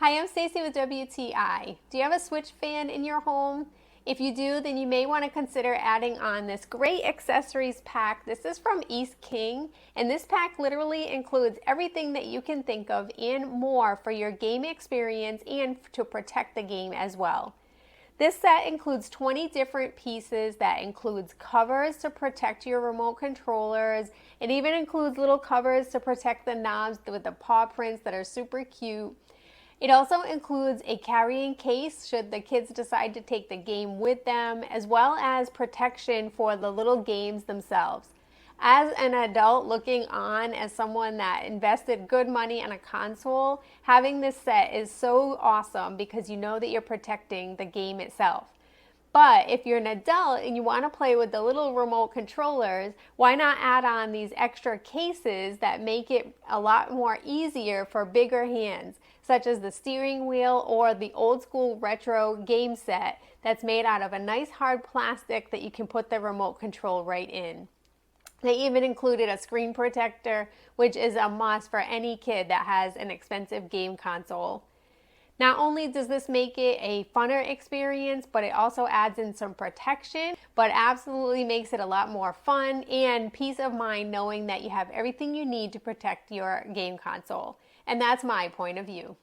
Hi, I'm Stacy with WTI. Do you have a Switch fan in your home? If you do, then you may want to consider adding on this great accessories pack. This is from East King, and this pack literally includes everything that you can think of and more for your game experience and to protect the game as well. This set includes 20 different pieces that includes covers to protect your remote controllers. It even includes little covers to protect the knobs with the paw prints that are super cute. It also includes a carrying case should the kids decide to take the game with them, as well as protection for the little games themselves. As an adult looking on as someone that invested good money on a console, having this set is so awesome because you know that you're protecting the game itself. But if you're an adult and you want to play with the little remote controllers, why not add on these extra cases that make it a lot more easier for bigger hands, such as the steering wheel or the old school retro game set that's made out of a nice hard plastic that you can put the remote control right in. They even included a screen protector, which is a must for any kid that has an expensive game console. Not only does this make it a funner experience, but it also adds in some protection, but absolutely makes it a lot more fun and peace of mind knowing that you have everything you need to protect your game console. And that's my point of view.